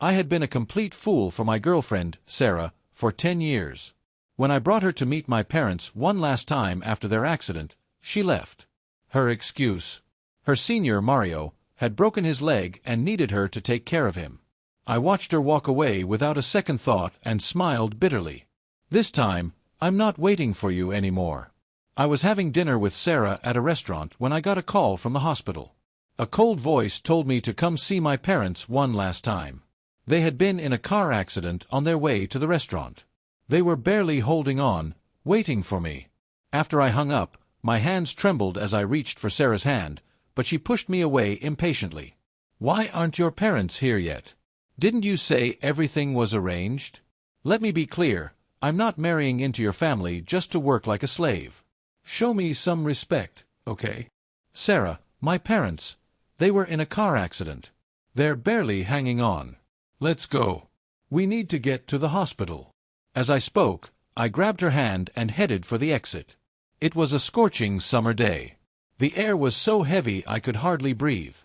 I had been a complete fool for my girlfriend, Sarah, for 10 years. When I brought her to meet my parents one last time after their accident, she left. Her excuse: her senior, Mario, had broken his leg and needed her to take care of him. I watched her walk away without a second thought and smiled bitterly. This time, I'm not waiting for you anymore. I was having dinner with Sarah at a restaurant when I got a call from the hospital. A cold voice told me to come see my parents one last time. They had been in a car accident on their way to the restaurant. They were barely holding on, waiting for me. After I hung up, my hands trembled as I reached for Sarah's hand, but she pushed me away impatiently. Why aren't your parents here yet? Didn't you say everything was arranged? Let me be clear, I'm not marrying into your family just to work like a slave. Show me some respect, okay? Sarah, my parents, they were in a car accident. They're barely hanging on. Let's go. We need to get to the hospital. As I spoke, I grabbed her hand and headed for the exit. It was a scorching summer day. The air was so heavy I could hardly breathe.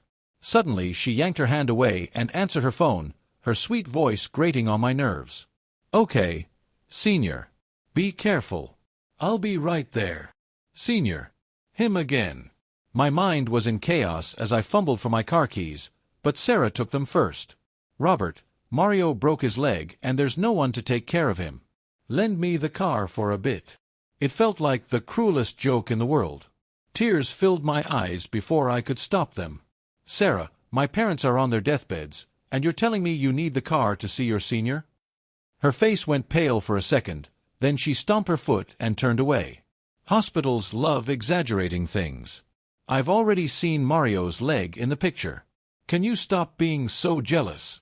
Suddenly she yanked her hand away and answered her phone, her sweet voice grating on my nerves. Okay, Senior. Be careful. I'll be right there. Senior. Him again. My mind was in chaos as I fumbled for my car keys, but Sarah took them first. Robert, Mario broke his leg and there's no one to take care of him. Lend me the car for a bit. It felt like the cruelest joke in the world. Tears filled my eyes before I could stop them. Sarah, my parents are on their deathbeds, and you're telling me you need the car to see your senior? Her face went pale for a second, then she stomped her foot and turned away. Hospitals love exaggerating things. I've already seen Mario's leg in the picture. Can you stop being so jealous?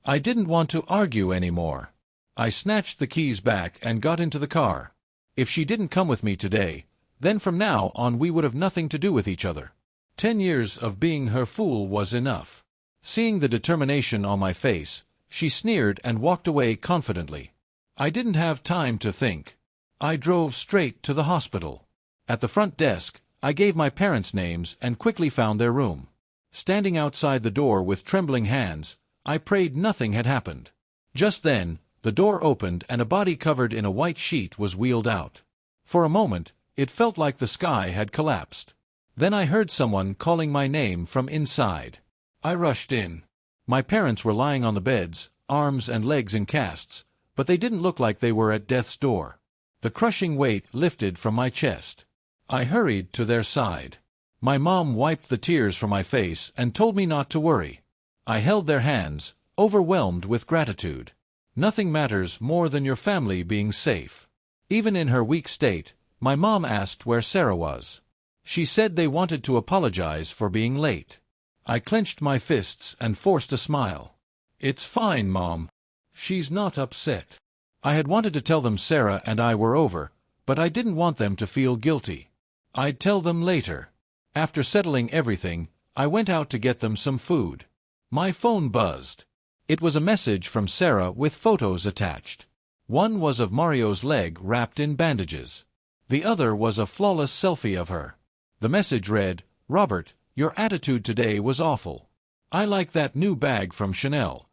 I didn't want to argue anymore. I snatched the keys back and got into the car. If she didn't come with me today, then from now on we would have nothing to do with each other. 10 years of being her fool was enough. Seeing the determination on my face, she sneered and walked away confidently. I didn't have time to think. I drove straight to the hospital. At the front desk, I gave my parents' names and quickly found their room. Standing outside the door with trembling hands, I prayed nothing had happened. Just then, the door opened and a body covered in a white sheet was wheeled out. For a moment, it felt like the sky had collapsed. Then I heard someone calling my name from inside. I rushed in. My parents were lying on the beds, arms and legs in casts, but they didn't look like they were at death's door. The crushing weight lifted from my chest. I hurried to their side. My mom wiped the tears from my face and told me not to worry. I held their hands, overwhelmed with gratitude. Nothing matters more than your family being safe. Even in her weak state, my mom asked where Sarah was. She said they wanted to apologize for being late. I clenched my fists and forced a smile. It's fine, Mom. She's not upset. I had wanted to tell them Sarah and I were over, but I didn't want them to feel guilty. I'd tell them later. After settling everything, I went out to get them some food. My phone buzzed. It was a message from Sarah with photos attached. One was of Mario's leg wrapped in bandages. The other was a flawless selfie of her. The message read, "Robert, your attitude today was awful. I like that new bag from Chanel."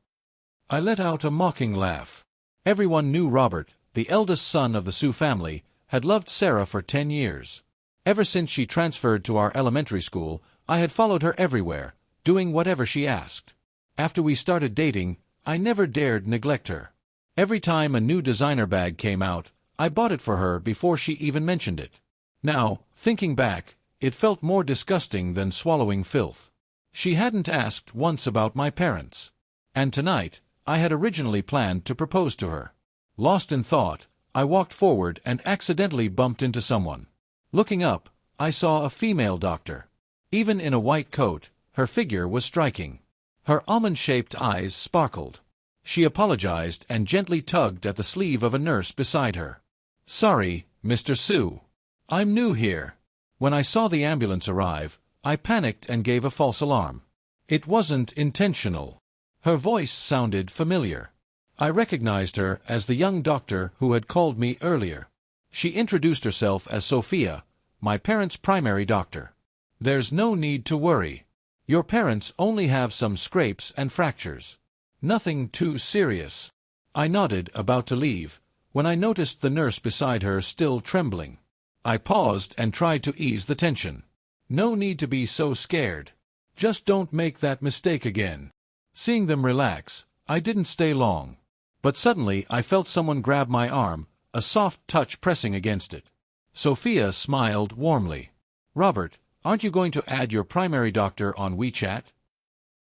I let out a mocking laugh. Everyone knew Robert, the eldest son of the Sue family, had loved Sarah for 10 years. Ever since she transferred to our elementary school, I had followed her everywhere, doing whatever she asked. After we started dating, I never dared neglect her. Every time a new designer bag came out, I bought it for her before she even mentioned it. Now, thinking back, it felt more disgusting than swallowing filth. She hadn't asked once about my parents. And tonight, I had originally planned to propose to her. Lost in thought, I walked forward and accidentally bumped into someone. Looking up, I saw a female doctor. Even in a white coat, her figure was striking. Her almond-shaped eyes sparkled. She apologized and gently tugged at the sleeve of a nurse beside her. "Sorry, Mr. Sue. I'm new here." When I saw the ambulance arrive, I panicked and gave a false alarm. It wasn't intentional. Her voice sounded familiar. I recognized her as the young doctor who had called me earlier. She introduced herself as Sophia, my parents' primary doctor. "There's no need to worry. Your parents only have some scrapes and fractures. Nothing too serious. I nodded, about to leave, when I noticed the nurse beside her still trembling. I paused and tried to ease the tension. No need to be so scared. Just don't make that mistake again. Seeing them relax, I didn't stay long. But suddenly I felt someone grab my arm, a soft touch pressing against it. Sophia smiled warmly. "Robert, aren't you going to add your primary doctor on WeChat?"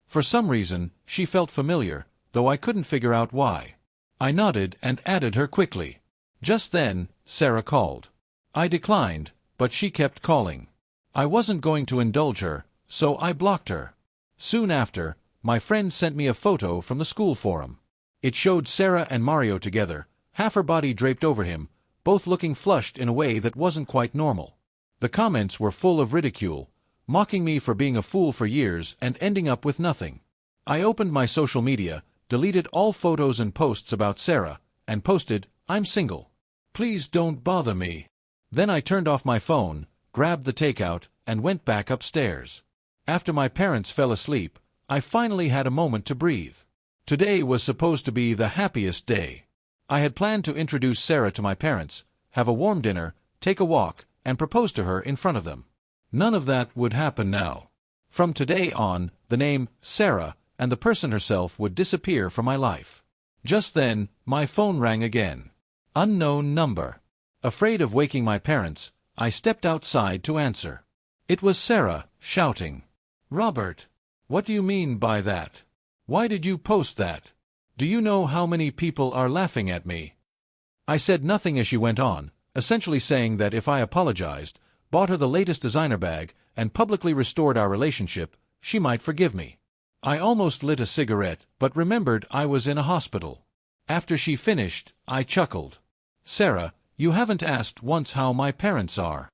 For some reason, she felt familiar, though I couldn't figure out why. I nodded and added her quickly. Just then, Sarah called. I declined, but she kept calling. I wasn't going to indulge her, so I blocked her. Soon after, my friend sent me a photo from the school forum. It showed Sarah and Mario together, half her body draped over him, both looking flushed in a way that wasn't quite normal. The comments were full of ridicule, mocking me for being a fool for years and ending up with nothing. I opened my social media, deleted all photos and posts about Sarah, and posted, "I'm single. Please don't bother me." Then I turned off my phone, grabbed the takeout, and went back upstairs. After my parents fell asleep, I finally had a moment to breathe. Today was supposed to be the happiest day. I had planned to introduce Sarah to my parents, have a warm dinner, take a walk, and propose to her in front of them. None of that would happen now. From today on, the name Sarah and the person herself would disappear from my life. Just then, my phone rang again. Unknown number. Afraid of waking my parents, I stepped outside to answer. It was Sarah, shouting, "Robert, what do you mean by that? Why did you post that? Do you know how many people are laughing at me?" I said nothing as she went on, essentially saying that if I apologized, bought her the latest designer bag, and publicly restored our relationship, she might forgive me. I almost lit a cigarette, but remembered I was in a hospital. After she finished, I chuckled. "Sarah, you haven't asked once how my parents are."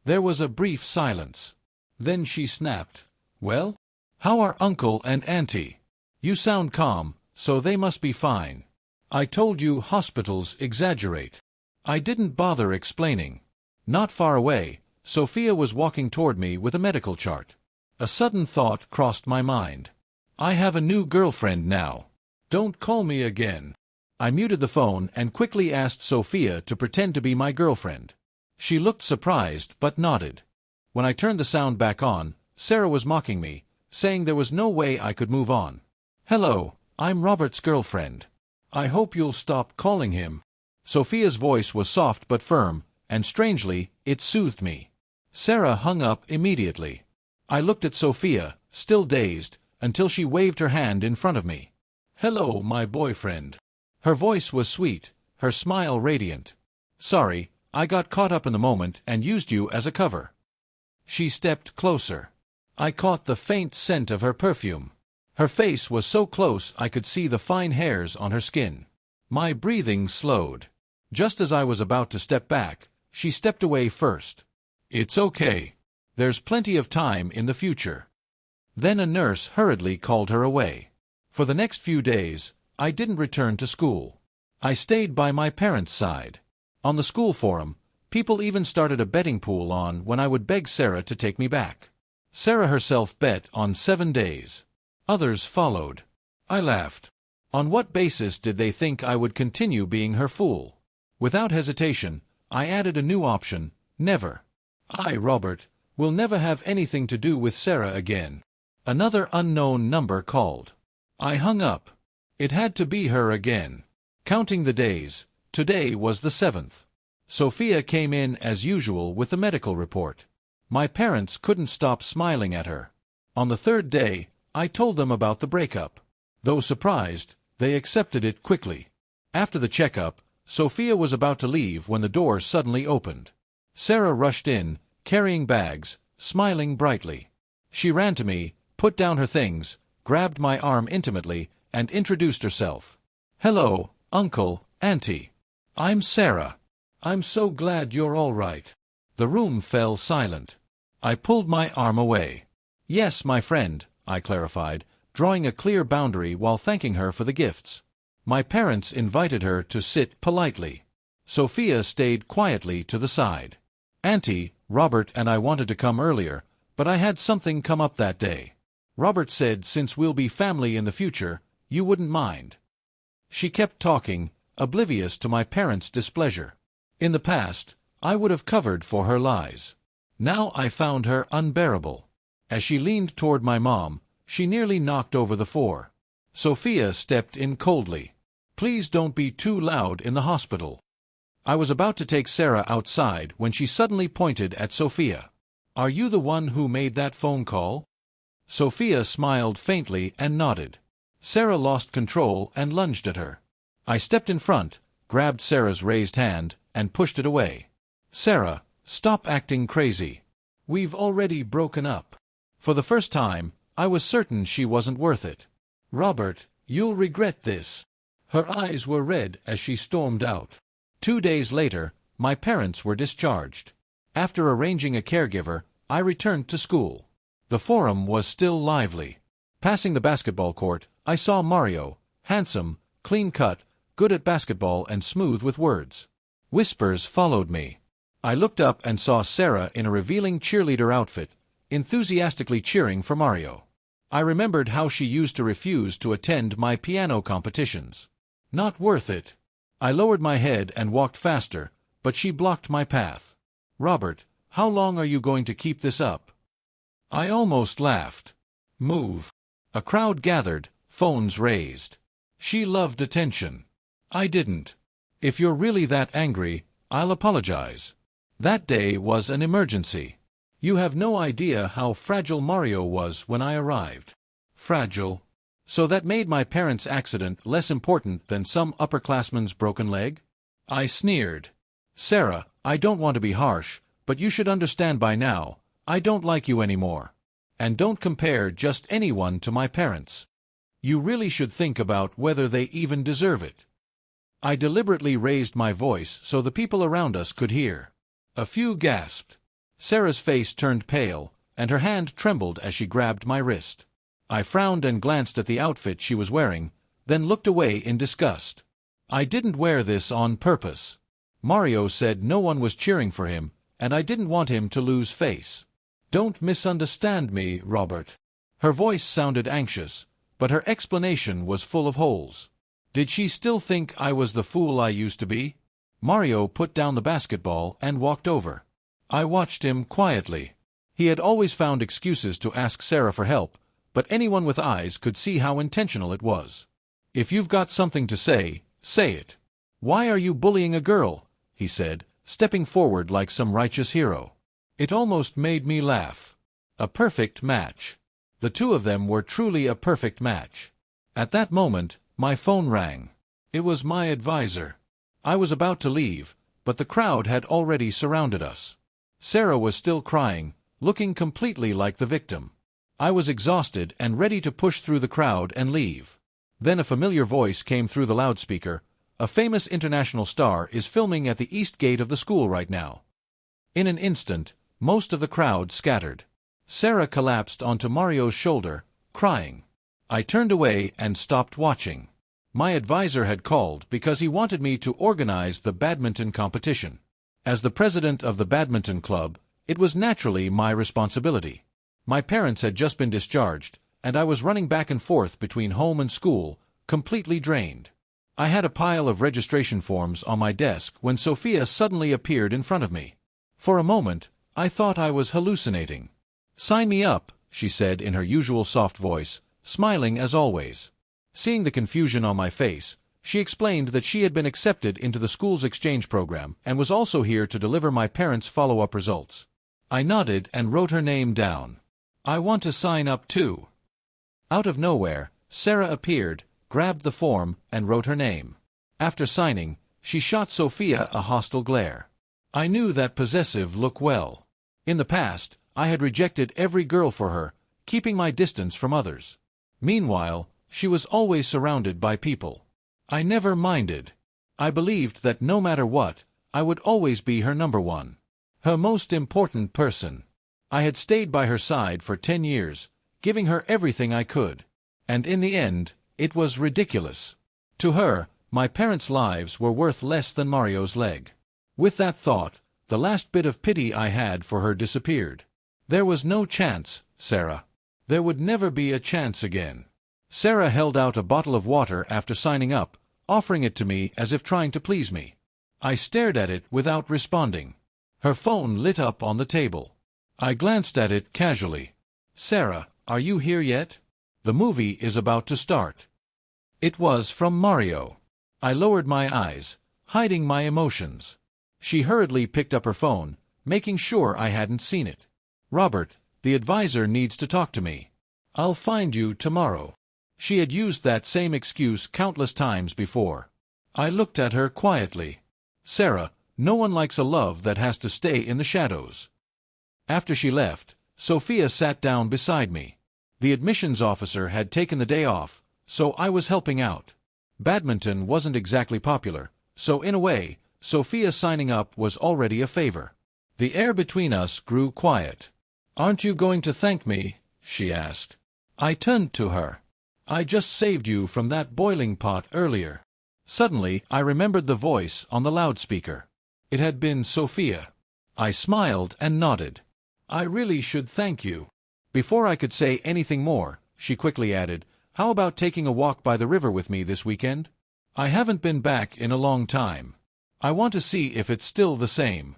There was a brief silence. Then she snapped, "Well, how are Uncle and Auntie? You sound calm, so they must be fine. I told you hospitals exaggerate." I didn't bother explaining. Not far away, Sophia was walking toward me with a medical chart. A sudden thought crossed my mind. I have a new girlfriend now. Don't call me again. I muted the phone and quickly asked Sophia to pretend to be my girlfriend. She looked surprised but nodded. When I turned the sound back on, Sarah was mocking me, saying there was no way I could move on. "Hello, I'm Robert's girlfriend. I hope you'll stop calling him." Sophia's voice was soft but firm, and strangely, it soothed me. Sarah hung up immediately. I looked at Sophia, still dazed, until she waved her hand in front of me. "Hello, my boyfriend." Her voice was sweet, her smile radiant. "Sorry, I got caught up in the moment and used you as a cover." She stepped closer. I caught the faint scent of her perfume. Her face was so close I could see the fine hairs on her skin. My breathing slowed. Just as I was about to step back, she stepped away first. "It's okay. There's plenty of time in the future." Then a nurse hurriedly called her away. For the next few days, I didn't return to school. I stayed by my parents' side. On the school forum, people even started a betting pool on when I would beg Sarah to take me back. Sarah herself bet on 7 days. Others followed. I laughed. On what basis did they think I would continue being her fool? Without hesitation, I added a new option: never. I, Robert, will never have anything to do with Sarah again. Another unknown number called. I hung up. It had to be her again. Counting the days, today was the 7th. Sophia came in as usual with the medical report. My parents couldn't stop smiling at her. On the 3rd day, I told them about the breakup. Though surprised, they accepted it quickly. After the checkup, Sophia was about to leave when the door suddenly opened. Sarah rushed in, carrying bags, smiling brightly. She ran to me, put down her things, grabbed my arm intimately, and introduced herself. "Hello, Uncle, Auntie. I'm Sarah. I'm so glad you're all right." The room fell silent. I pulled my arm away. "Yes, my friend," I clarified, drawing a clear boundary while thanking her for the gifts. My parents invited her to sit politely. Sophia stayed quietly to the side. "Auntie, Robert and I wanted to come earlier, but I had something come up that day. Robert said since we'll be family in the future, you wouldn't mind." She kept talking, oblivious to my parents' displeasure. In the past, I would have covered for her lies. Now I found her unbearable. As she leaned toward my mom, she nearly knocked over the four. Sophia stepped in coldly. "Please don't be too loud in the hospital." I was about to take Sarah outside when she suddenly pointed at Sophia. "Are you the one who made that phone call?" Sophia smiled faintly and nodded. Sarah lost control and lunged at her. I stepped in front, grabbed Sarah's raised hand, and pushed it away. "Sarah, stop acting crazy. We've already broken up." For the first time, I was certain she wasn't worth it. "Robert, you'll regret this." Her eyes were red as she stormed out. 2 days later, my parents were discharged. After arranging a caregiver, I returned to school. The forum was still lively. Passing the basketball court, I saw Mario, handsome, clean-cut, good at basketball and smooth with words. Whispers followed me. I looked up and saw Sarah in a revealing cheerleader outfit, enthusiastically cheering for Mario. I remembered how she used to refuse to attend my piano competitions. "Not worth it." I lowered my head and walked faster, but she blocked my path. "Robert, how long are you going to keep this up?" I almost laughed. "Move." A crowd gathered, phones raised. She loved attention. I didn't. "If you're really that angry, I'll apologize. That day was an emergency. You have no idea how fragile Mario was when I arrived." Fragile? So that made my parents' accident less important than some upperclassman's broken leg? I sneered. "Sarah, I don't want to be harsh, but you should understand by now, I don't like you anymore. And don't compare just anyone to my parents. You really should think about whether they even deserve it." I deliberately raised my voice so the people around us could hear. A few gasped. Sarah's face turned pale, and her hand trembled as she grabbed my wrist. I frowned and glanced at the outfit she was wearing, then looked away in disgust. I didn't wear this on purpose. Mario said no one was cheering for him, and I didn't want him to lose face. "Don't misunderstand me, Robert." Her voice sounded anxious, but her explanation was full of holes. Did she still think I was the fool I used to be? Mario put down the basketball and walked over. I watched him quietly. He had always found excuses to ask Sarah for help, but anyone with eyes could see how intentional it was. "If you've got something to say, say it. Why are you bullying a girl?" he said, stepping forward like some righteous hero. It almost made me laugh. A perfect match. The two of them were truly a perfect match. At that moment, my phone rang. It was my advisor. I was about to leave, but the crowd had already surrounded us. Sarah was still crying, looking completely like the victim. I was exhausted and ready to push through the crowd and leave. Then a familiar voice came through the loudspeaker. "A famous international star is filming at the east gate of the school right now." In an instant, most of the crowd scattered. Sarah collapsed onto Mario's shoulder, crying. I turned away and stopped watching. My advisor had called because he wanted me to organize the badminton competition. As the president of the badminton club, it was naturally my responsibility. My parents had just been discharged, and I was running back and forth between home and school, completely drained. I had a pile of registration forms on my desk when Sophia suddenly appeared in front of me. For a moment, I thought I was hallucinating. "Sign me up," she said in her usual soft voice, smiling as always. Seeing the confusion on my face, she explained that she had been accepted into the school's exchange program and was also here to deliver my parents' follow-up results. I nodded and wrote her name down. "I want to sign up too." Out of nowhere, Sarah appeared, grabbed the form, and wrote her name. After signing, she shot Sophia a hostile glare. I knew that possessive look well. In the past, I had rejected every girl for her, keeping my distance from others. Meanwhile, she was always surrounded by people. I never minded. I believed that no matter what, I would always be her number one. Her most important person. I had stayed by her side for 10 years, giving her everything I could. And in the end, it was ridiculous. To her, my parents' lives were worth less than Mario's leg. With that thought, the last bit of pity I had for her disappeared. There was no chance, Sarah. There would never be a chance again. Sarah held out a bottle of water after signing up, offering it to me as if trying to please me. I stared at it without responding. Her phone lit up on the table. I glanced at it casually. "Sarah, are you here yet? The movie is about to start." It was from Mario. I lowered my eyes, hiding my emotions. She hurriedly picked up her phone, making sure I hadn't seen it. "Robert, the advisor needs to talk to me. I'll find you tomorrow." She had used that same excuse countless times before. I looked at her quietly. "Sarah, no one likes a love that has to stay in the shadows." After she left, Sophia sat down beside me. The admissions officer had taken the day off, so I was helping out. Badminton wasn't exactly popular, so in a way, Sophia signing up was already a favor. The air between us grew quiet. "Aren't you going to thank me?" she asked. I turned to her. "I just saved you from that boiling pot earlier." Suddenly, I remembered the voice on the loudspeaker. It had been Sophia. I smiled and nodded. "I really should thank you." Before I could say anything more, she quickly added, "How about taking a walk by the river with me this weekend? I haven't been back in a long time. I want to see if it's still the same."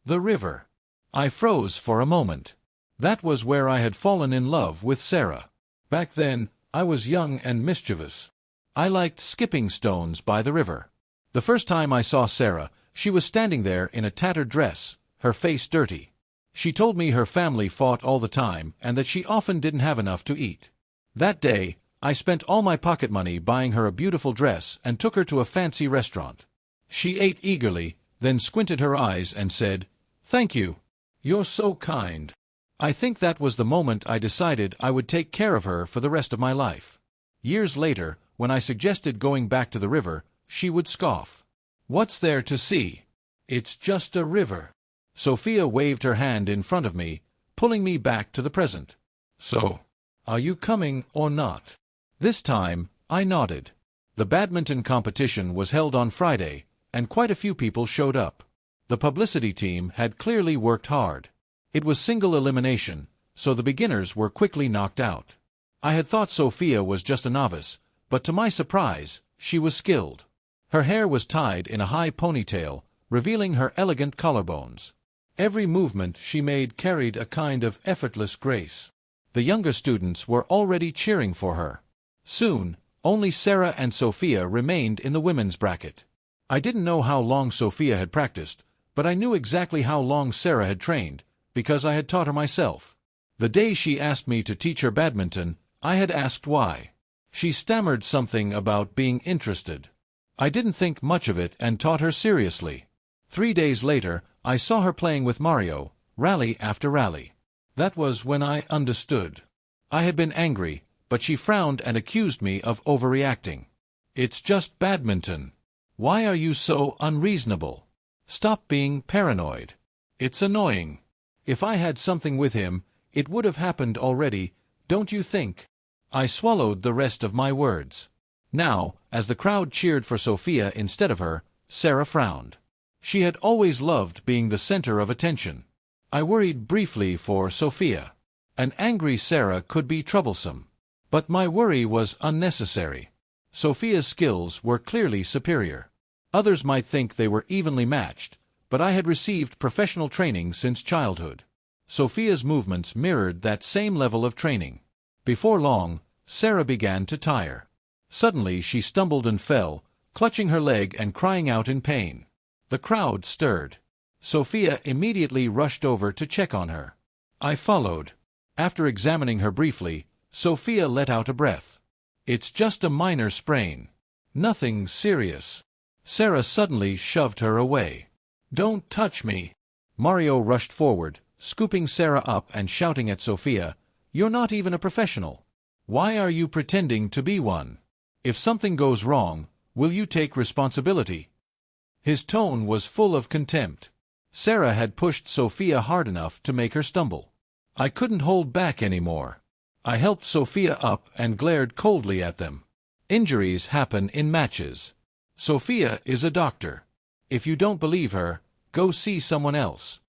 The river. I froze for a moment. That was where I had fallen in love with Sarah. Back then, I was young and mischievous. I liked skipping stones by the river. The first time I saw Sarah, she was standing there in a tattered dress, her face dirty. She told me her family fought all the time and that she often didn't have enough to eat. That day, I spent all my pocket money buying her a beautiful dress and took her to a fancy restaurant. She ate eagerly, then squinted her eyes and said, "Thank you. You're so kind." I think that was the moment I decided I would take care of her for the rest of my life. Years later, when I suggested going back to the river, she would scoff. "What's there to see? It's just a river." Sophia waved her hand in front of me, pulling me back to the present. "So, are you coming or not?" This time, I nodded. The badminton competition was held on Friday, and quite a few people showed up. The publicity team had clearly worked hard. It was single elimination, so the beginners were quickly knocked out. I had thought Sophia was just a novice, but to my surprise, she was skilled. Her hair was tied in a high ponytail, revealing her elegant collarbones. Every movement she made carried a kind of effortless grace. The younger students were already cheering for her. Soon, only Sarah and Sophia remained in the women's bracket. I didn't know how long Sophia had practiced, but I knew exactly how long Sarah had trained, because I had taught her myself. The day she asked me to teach her badminton, I had asked why. She stammered something about being interested. I didn't think much of it and taught her seriously. 3 days later, I saw her playing with Mario, rally after rally. That was when I understood. I had been angry, but she frowned and accused me of overreacting. "It's just badminton. Why are you so unreasonable? Stop being paranoid. It's annoying. If I had something with him, it would have happened already, don't you think?" I swallowed the rest of my words. Now, as the crowd cheered for Sophia instead of her, Sarah frowned. She had always loved being the center of attention. I worried briefly for Sophia. An angry Sarah could be troublesome. But my worry was unnecessary. Sophia's skills were clearly superior. Others might think they were evenly matched, but I had received professional training since childhood. Sophia's movements mirrored that same level of training. Before long, Sarah began to tire. Suddenly she stumbled and fell, clutching her leg and crying out in pain. The crowd stirred. Sophia immediately rushed over to check on her. I followed. After examining her briefly, Sophia let out a breath. "It's just a minor sprain. Nothing serious." Sarah suddenly shoved her away. "Don't touch me." Mario rushed forward, scooping Sarah up and shouting at Sophia, "You're not even a professional. Why are you pretending to be one? If something goes wrong, will you take responsibility?" His tone was full of contempt. Sarah had pushed Sophia hard enough to make her stumble. I couldn't hold back anymore. I helped Sophia up and glared coldly at them. Injuries happen in matches. Sophia is a doctor. If you don't believe her, go see someone else.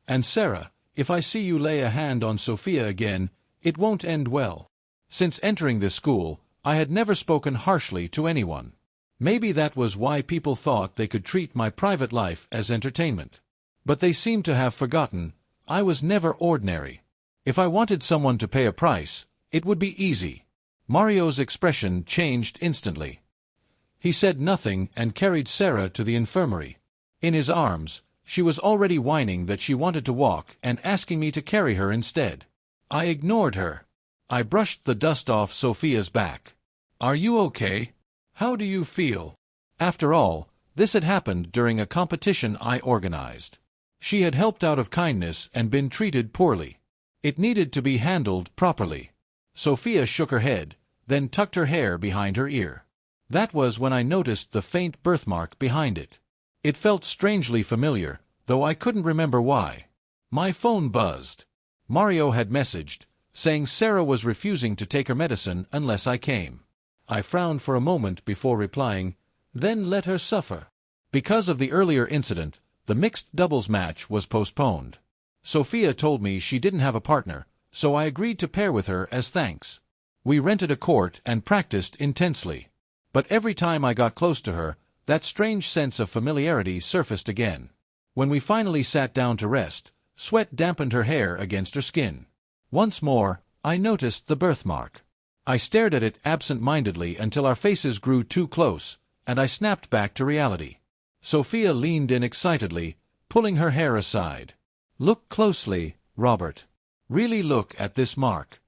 And Sarah, if I see you lay a hand on Sophia again, it won't end well. Since entering this school, I had never spoken harshly to anyone. Maybe that was why people thought they could treat my private life as entertainment. But they seemed to have forgotten, I was never ordinary. If I wanted someone to pay a price, it would be easy. Mario's expression changed instantly. He said nothing and carried Sarah to the infirmary. In his arms, she was already whining that she wanted to walk and asking me to carry her instead. I ignored her. I brushed the dust off Sophia's back. "Are you okay? How do you feel?" After all, this had happened during a competition I organized. She had helped out of kindness and been treated poorly. It needed to be handled properly. Sophia shook her head, then tucked her hair behind her ear. That was when I noticed the faint birthmark behind it. It felt strangely familiar, though I couldn't remember why. My phone buzzed. Mario had messaged, saying Sarah was refusing to take her medicine unless I came. I frowned for a moment before replying, "Then let her suffer." Because of the earlier incident, the mixed doubles match was postponed. Sophia told me she didn't have a partner, so I agreed to pair with her as thanks. We rented a court and practiced intensely. But every time I got close to her, that strange sense of familiarity surfaced again. When we finally sat down to rest, sweat dampened her hair against her skin. Once more, I noticed the birthmark. I stared at it absent-mindedly until our faces grew too close, and I snapped back to reality. Sophia leaned in excitedly, pulling her hair aside. "Look closely, Robert. Really look at this mark."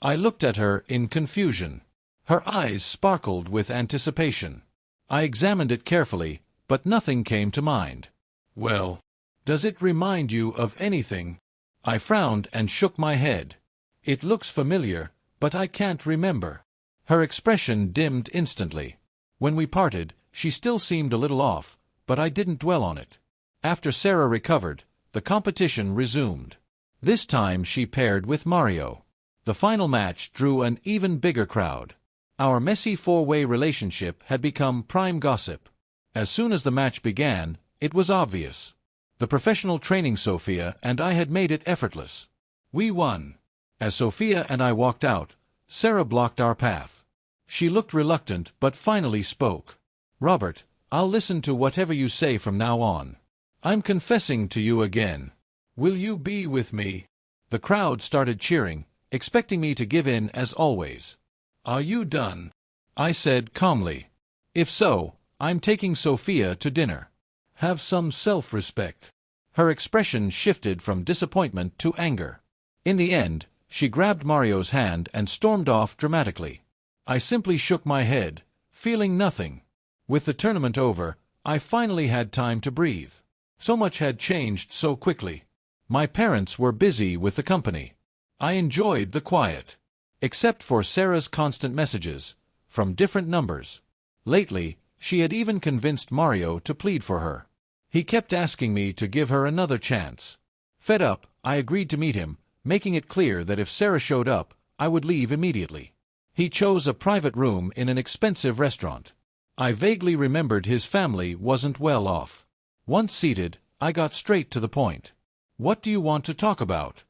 I looked at her in confusion. Her eyes sparkled with anticipation. I examined it carefully, but nothing came to mind. "Well, does it remind you of anything?" I frowned and shook my head. "It looks familiar, but I can't remember." Her expression dimmed instantly. When we parted, she still seemed a little off, but I didn't dwell on it. After Sarah recovered, the competition resumed. This time she paired with Mario. The final match drew an even bigger crowd. Our messy four-way relationship had become prime gossip. As soon as the match began, it was obvious. The professional training Sophia and I had made it effortless. We won. As Sophia and I walked out, Sarah blocked our path. She looked reluctant but finally spoke. "Robert, I'll listen to whatever you say from now on. I'm confessing to you again. Will you be with me?" The crowd started cheering, expecting me to give in as always. "Are you done?" I said calmly. "If so, I'm taking Sophia to dinner. Have some self-respect." Her expression shifted from disappointment to anger. In the end, she grabbed Mario's hand and stormed off dramatically. I simply shook my head, feeling nothing. With the tournament over, I finally had time to breathe. So much had changed so quickly. My parents were busy with the company. I enjoyed the quiet. Except for Sarah's constant messages, from different numbers. Lately, she had even convinced Mario to plead for her. He kept asking me to give her another chance. Fed up, I agreed to meet him, making it clear that if Sarah showed up, I would leave immediately. He chose a private room in an expensive restaurant. I vaguely remembered his family wasn't well off. Once seated, I got straight to the point. "What do you want to talk about?"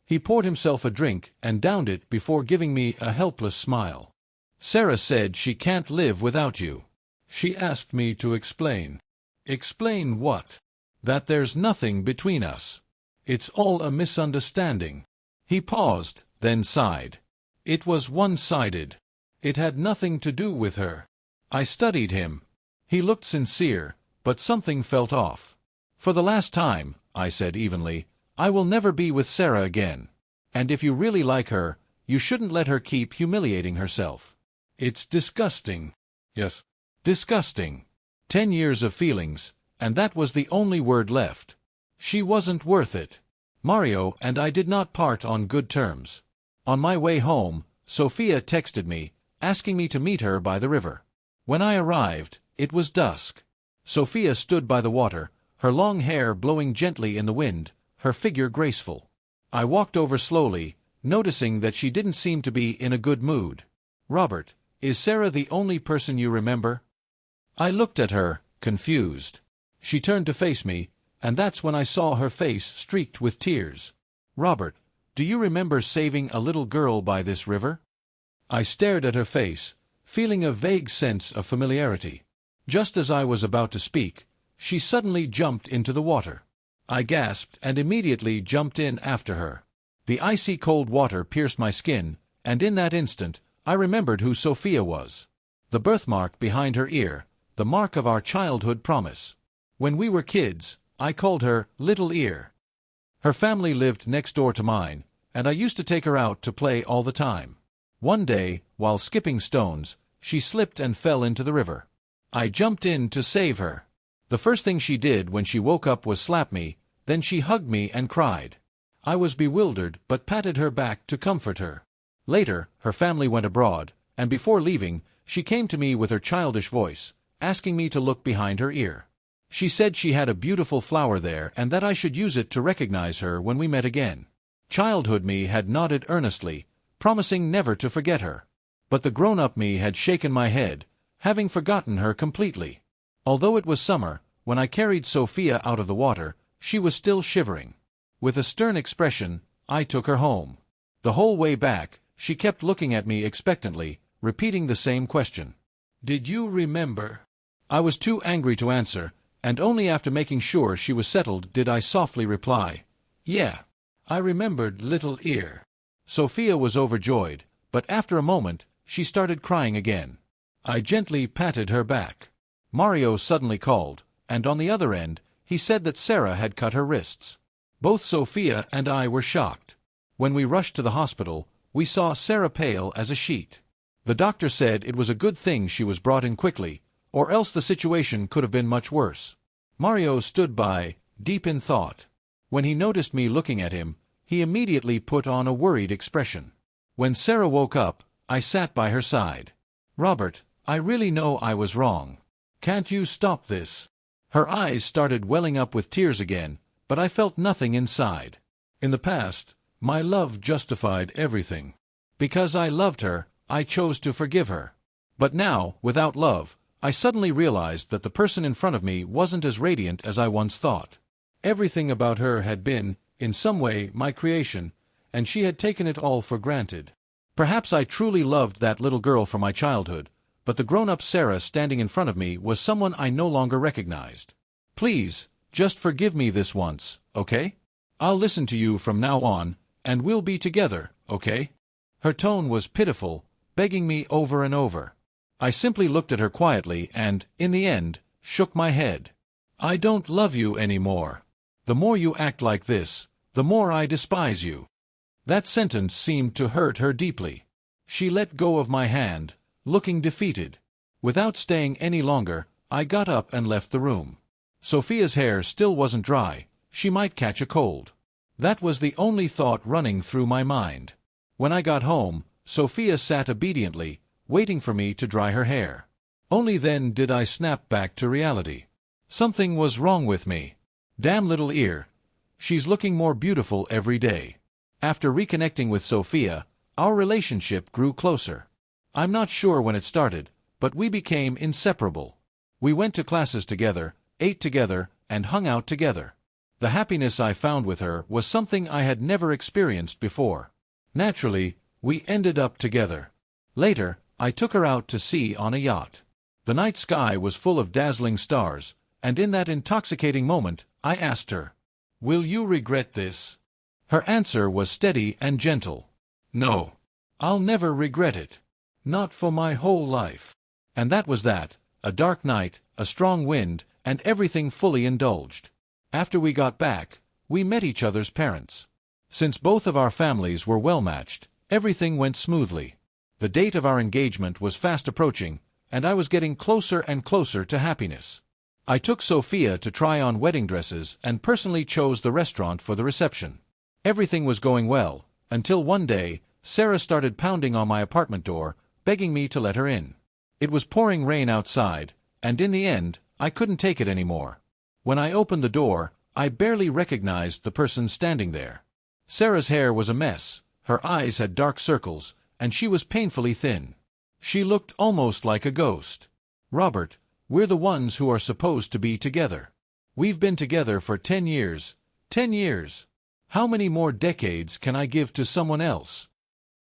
He poured himself a drink and downed it before giving me a helpless smile. "Sarah said she can't live without you. She asked me to explain." "Explain what?" "That there's nothing between us. It's all a misunderstanding." He paused, then sighed. "It was one-sided. It had nothing to do with her." I studied him. He looked sincere, but something felt off. "For the last time," I said evenly, "I will never be with Sarah again. And if you really like her, you shouldn't let her keep humiliating herself." "It's disgusting." "Yes, disgusting. 10 years of feelings, and that was the only word left. She wasn't worth it." Mario and I did not part on good terms. On my way home, Sophia texted me, asking me to meet her by the river. When I arrived, it was dusk. Sophia stood by the water, her long hair blowing gently in the wind, her figure graceful. I walked over slowly, noticing that she didn't seem to be in a good mood. "Robert, is Sarah the only person you remember?" I looked at her, confused. She turned to face me, and that's when I saw her face streaked with tears. "Robert, do you remember saving a little girl by this river?" I stared at her face, feeling a vague sense of familiarity. Just as I was about to speak, she suddenly jumped into the water. I gasped and immediately jumped in after her. The icy cold water pierced my skin, and in that instant, I remembered who Sophia was. The birthmark behind her ear, the mark of our childhood promise. When we were kids, I called her Little Ear. Her family lived next door to mine, and I used to take her out to play all the time. One day, while skipping stones, she slipped and fell into the river. I jumped in to save her. The first thing she did when she woke up was slap me, then she hugged me and cried. I was bewildered but patted her back to comfort her. Later, her family went abroad, and before leaving, she came to me with her childish voice, asking me to look behind her ear. She said she had a beautiful flower there and that I should use it to recognize her when we met again. Childhood me had nodded earnestly, promising never to forget her. But the grown-up me had shaken my head, having forgotten her completely. Although it was summer, when I carried Sophia out of the water, she was still shivering. With a stern expression, I took her home. The whole way back, she kept looking at me expectantly, repeating the same question. "Did you remember?" I was too angry to answer, and only after making sure she was settled did I softly reply, "Yeah, I remembered Little Ear." Sophia was overjoyed, but after a moment, she started crying again. I gently patted her back. Mario suddenly called, and on the other end, he said that Sarah had cut her wrists. Both Sophia and I were shocked. When we rushed to the hospital, we saw Sarah pale as a sheet. The doctor said it was a good thing she was brought in quickly, or else the situation could have been much worse. Mario stood by, deep in thought. When he noticed me looking at him, he immediately put on a worried expression. When Sarah woke up, I sat by her side. "Robert, I really know I was wrong. Can't you stop this?" Her eyes started welling up with tears again, but I felt nothing inside. In the past, my love justified everything. Because I loved her, I chose to forgive her. But now, without love, I suddenly realized that the person in front of me wasn't as radiant as I once thought. Everything about her had been, in some way, my creation, and she had taken it all for granted. Perhaps I truly loved that little girl from my childhood, but the grown-up Sarah standing in front of me was someone I no longer recognized. "Please, just forgive me this once, okay? I'll listen to you from now on, and we'll be together, okay?" Her tone was pitiful, begging me over and over. I simply looked at her quietly and, in the end, shook my head. "I don't love you anymore. The more you act like this, the more I despise you." That sentence seemed to hurt her deeply. She let go of my hand, looking defeated. Without staying any longer, I got up and left the room. Sophia's hair still wasn't dry. She might catch a cold. That was the only thought running through my mind. When I got home, Sophia sat obediently, waiting for me to dry her hair. Only then did I snap back to reality. Something was wrong with me. Damn Little Ear. She's looking more beautiful every day. After reconnecting with Sophia, our relationship grew closer. I'm not sure when it started, but we became inseparable. We went to classes together, ate together, and hung out together. The happiness I found with her was something I had never experienced before. Naturally, we ended up together. Later, I took her out to sea on a yacht. The night sky was full of dazzling stars, and in that intoxicating moment, I asked her, "Will you regret this?" Her answer was steady and gentle. "No. I'll never regret it. Not for my whole life." And that was that, a dark night, a strong wind, and everything fully indulged. After we got back, we met each other's parents. Since both of our families were well-matched, everything went smoothly. The date of our engagement was fast approaching, and I was getting closer and closer to happiness. I took Sophia to try on wedding dresses and personally chose the restaurant for the reception. Everything was going well, until one day, Sarah started pounding on my apartment door, begging me to let her in. It was pouring rain outside, and in the end, I couldn't take it anymore. When I opened the door, I barely recognized the person standing there. Sarah's hair was a mess, her eyes had dark circles, and she was painfully thin. She looked almost like a ghost. "Robert, we're the ones who are supposed to be together. We've been together for 10 years. 10 years. How many more decades can I give to someone else?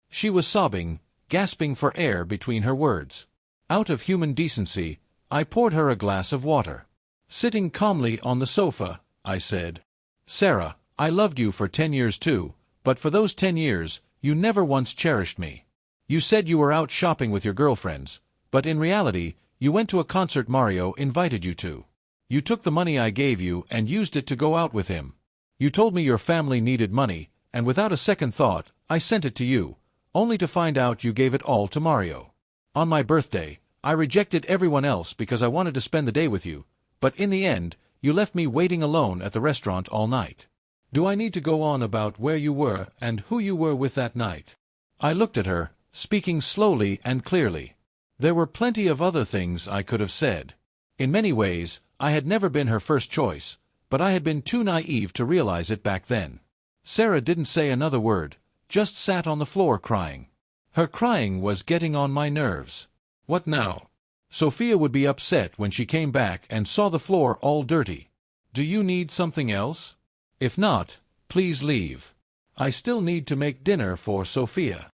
She was sobbing, gasping for air between her words. Out of human decency, I poured her a glass of water. Sitting calmly on the sofa, I said, "Sarah, I loved you for 10 years too, but for those 10 years, you never once cherished me. You said you were out shopping with your girlfriends, but in reality, you went to a concert Mario invited you to. You took the money I gave you and used it to go out with him. You told me your family needed money, and without a second thought, I sent it to you, only to find out you gave it all to Mario. On my birthday, I rejected everyone else because I wanted to spend the day with you, but in the end, you left me waiting alone at the restaurant all night. Do I need to go on about where you were and who you were with that night?" I looked at her, speaking slowly and clearly. There were plenty of other things I could have said. In many ways, I had never been her first choice, but I had been too naive to realize it back then. Sarah didn't say another word, just sat on the floor crying. Her crying was getting on my nerves. What now? Sophia would be upset when she came back and saw the floor all dirty. Do you need something else? If not, please leave. I still need to make dinner for Sophia.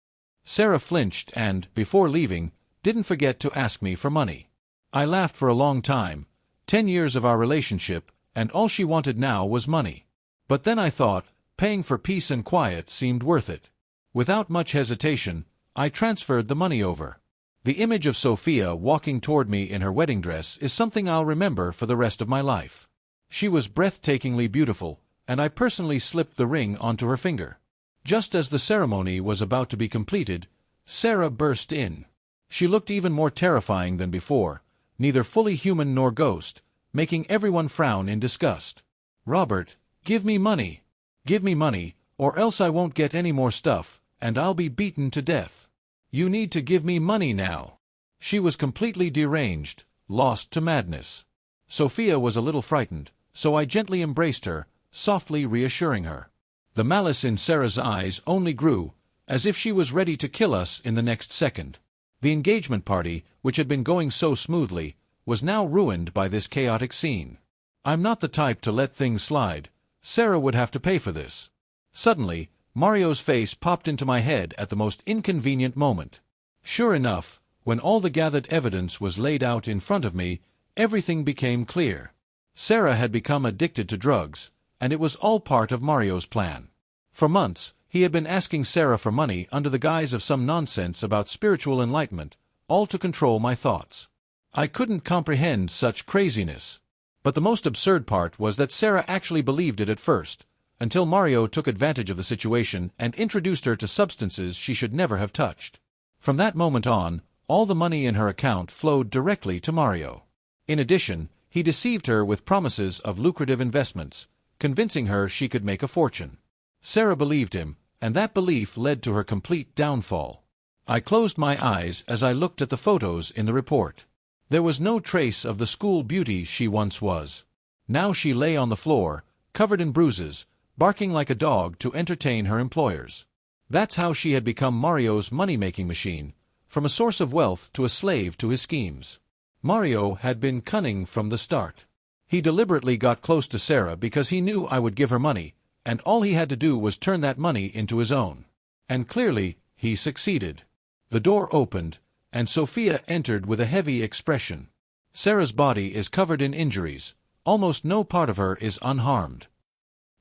Sarah flinched and, before leaving, didn't forget to ask me for money. I laughed for a long time. 10 years of our relationship, and all she wanted now was money. But then I thought, paying for peace and quiet seemed worth it. Without much hesitation, I transferred the money over. The image of Sophia walking toward me in her wedding dress is something I'll remember for the rest of my life. She was breathtakingly beautiful, and I personally slipped the ring onto her finger. Just as the ceremony was about to be completed, Sarah burst in. She looked even more terrifying than before, neither fully human nor ghost, making everyone frown in disgust. "Robert, give me money. Give me money, or else I won't get any more stuff, and I'll be beaten to death. You need to give me money now." She was completely deranged, lost to madness. Sophia was a little frightened, so I gently embraced her, softly reassuring her. The malice in Sarah's eyes only grew, as if she was ready to kill us in the next second. The engagement party, which had been going so smoothly, was now ruined by this chaotic scene. I'm not the type to let things slide. Sarah would have to pay for this. Suddenly, Mario's face popped into my head at the most inconvenient moment. Sure enough, when all the gathered evidence was laid out in front of me, everything became clear. Sarah had become addicted to drugs, and it was all part of Mario's plan. For months, he had been asking Sarah for money under the guise of some nonsense about spiritual enlightenment, all to control my thoughts. I couldn't comprehend such craziness. But the most absurd part was that Sarah actually believed it at first, until Mario took advantage of the situation and introduced her to substances she should never have touched. From that moment on, all the money in her account flowed directly to Mario. In addition, he deceived her with promises of lucrative investments, convincing her she could make a fortune. Sarah believed him, and that belief led to her complete downfall. I closed my eyes as I looked at the photos in the report. There was no trace of the school beauty she once was. Now she lay on the floor, covered in bruises, barking like a dog to entertain her employers. That's how she had become Mario's money-making machine, from a source of wealth to a slave to his schemes. Mario had been cunning from the start. He deliberately got close to Sarah because he knew I would give her money, and all he had to do was turn that money into his own. And clearly, he succeeded. The door opened, and Sophia entered with a heavy expression. Sarah's body is covered in injuries. Almost no part of her is unharmed.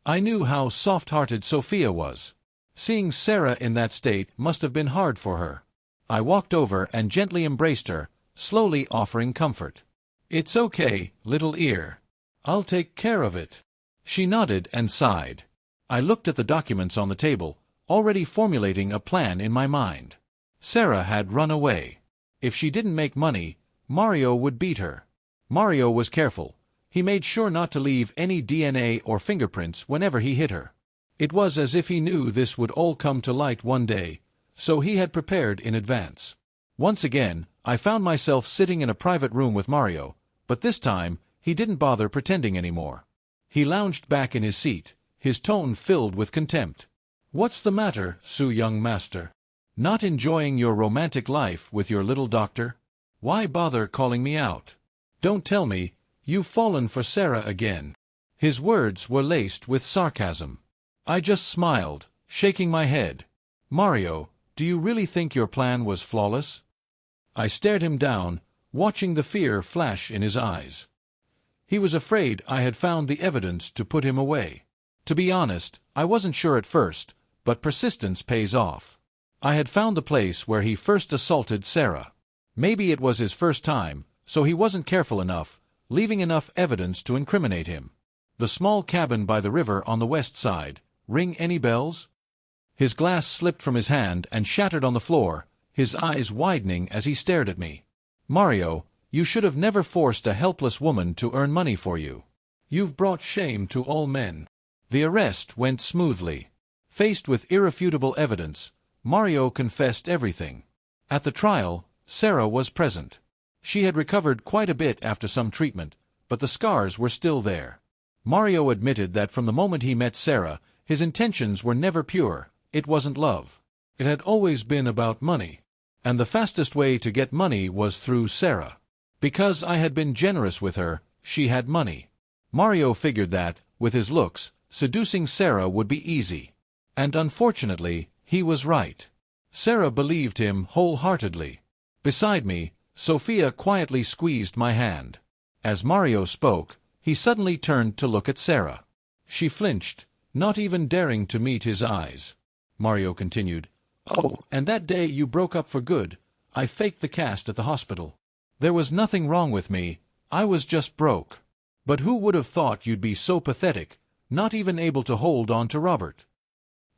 I knew how soft-hearted Sophia was. Seeing Sarah in that state must have been hard for her. I walked over and gently embraced her, slowly offering comfort. "It's okay, little ear. I'll take care of it." She nodded and sighed. I looked at the documents on the table, already formulating a plan in my mind. Sarah had run away. If she didn't make money, Mario would beat her. Mario was careful. He made sure not to leave any DNA or fingerprints whenever he hit her. It was as if he knew this would all come to light one day, so he had prepared in advance. Once again, I found myself sitting in a private room with Mario, but this time, he didn't bother pretending anymore. He lounged back in his seat, his tone filled with contempt. "What's the matter, Sue, young master? Not enjoying your romantic life with your little doctor? Why bother calling me out? Don't tell me you've fallen for Sarah again." His words were laced with sarcasm. I just smiled, shaking my head. Mario, do you really think your plan was flawless? I stared him down, watching the fear flash in his eyes. He was afraid I had found the evidence to put him away. To be honest, I wasn't sure at first, but persistence pays off. I had found the place where he first assaulted Sarah. Maybe it was his first time, so he wasn't careful enough, leaving enough evidence to incriminate him. The small cabin by the river on the west side. Ring any bells? His glass slipped from his hand and shattered on the floor, his eyes widening as he stared at me. Mario, you should have never forced a helpless woman to earn money for you. You've brought shame to all men. The arrest went smoothly. Faced with irrefutable evidence, Mario confessed everything. At the trial, Sarah was present. She had recovered quite a bit after some treatment, but the scars were still there. Mario admitted that from the moment he met Sarah, his intentions were never pure. It wasn't love. It had always been about money. And the fastest way to get money was through Sarah. Because I had been generous with her, she had money. Mario figured that, with his looks, seducing Sarah would be easy. And unfortunately, he was right. Sarah believed him wholeheartedly. Beside me, Sophia quietly squeezed my hand. As Mario spoke, he suddenly turned to look at Sarah. She flinched, not even daring to meet his eyes. Mario continued, "Oh, and that day you broke up for good, I faked the cast at the hospital. There was nothing wrong with me, I was just broke. But who would have thought you'd be so pathetic, not even able to hold on to Robert?"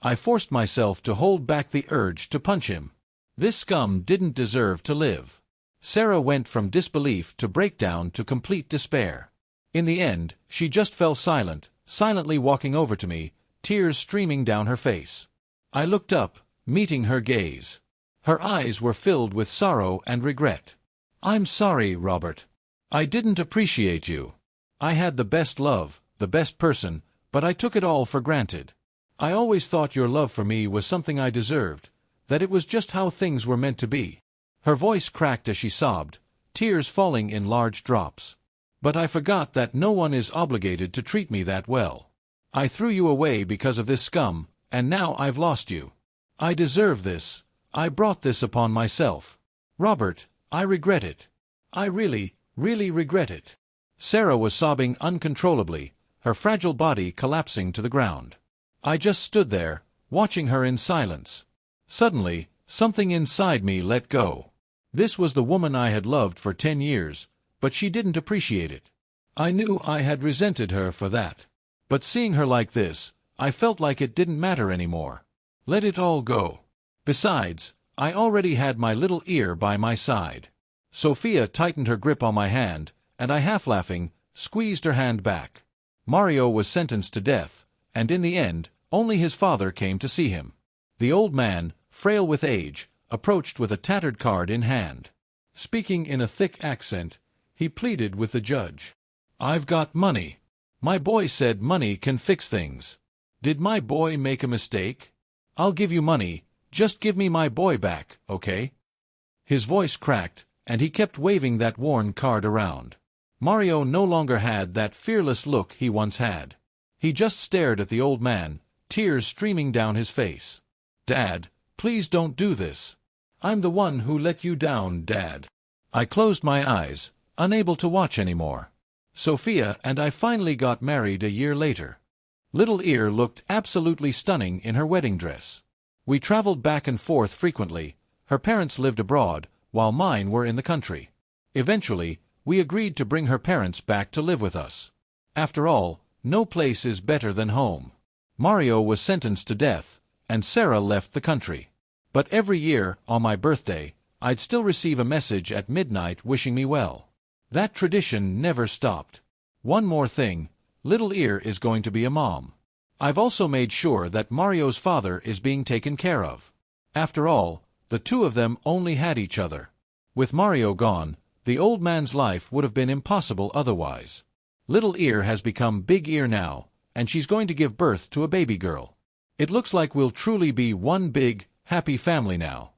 I forced myself to hold back the urge to punch him. This scum didn't deserve to live. Sarah went from disbelief to breakdown to complete despair. In the end, she just fell silent, silently walking over to me, tears streaming down her face. I looked up, meeting her gaze. Her eyes were filled with sorrow and regret. "I'm sorry, Robert. I didn't appreciate you. I had the best love, the best person, but I took it all for granted. I always thought your love for me was something I deserved, that it was just how things were meant to be." Her voice cracked as she sobbed, tears falling in large drops. "But I forgot that no one is obligated to treat me that well. I threw you away because of this scum, and now I've lost you. I deserve this. I brought this upon myself. Robert, I regret it. I really, really regret it." Sarah was sobbing uncontrollably, her fragile body collapsing to the ground. I just stood there, watching her in silence. Suddenly, something inside me let go. This was the woman I had loved for 10 years, but she didn't appreciate it. I knew I had resented her for that. But seeing her like this, I felt like it didn't matter anymore. Let it all go. Besides, I already had my little ear by my side. Sophia tightened her grip on my hand, and I, half laughing, squeezed her hand back. Mario was sentenced to death, and in the end, only his father came to see him. The old man, frail with age, approached with a tattered card in hand. Speaking in a thick accent, he pleaded with the judge. "I've got money. My boy said money can fix things. Did my boy make a mistake? I'll give you money, just give me my boy back, okay?" His voice cracked, and he kept waving that worn card around. Mario no longer had that fearless look he once had. He just stared at the old man, tears streaming down his face. "Dad, please don't do this. I'm the one who let you down, Dad." I closed my eyes, unable to watch anymore. Sophia and I finally got married a year later. Little Ear looked absolutely stunning in her wedding dress. We traveled back and forth frequently. Her parents lived abroad, while mine were in the country. Eventually, we agreed to bring her parents back to live with us. After all, no place is better than home. Mario was sentenced to death, and Sarah left the country. But every year, on my birthday, I'd still receive a message at midnight wishing me well. That tradition never stopped. One more thing, Little Ear is going to be a mom. I've also made sure that Mario's father is being taken care of. After all, the two of them only had each other. With Mario gone, the old man's life would have been impossible otherwise. Little Ear has become Big Ear now, and she's going to give birth to a baby girl. It looks like we'll truly be one big, happy family now.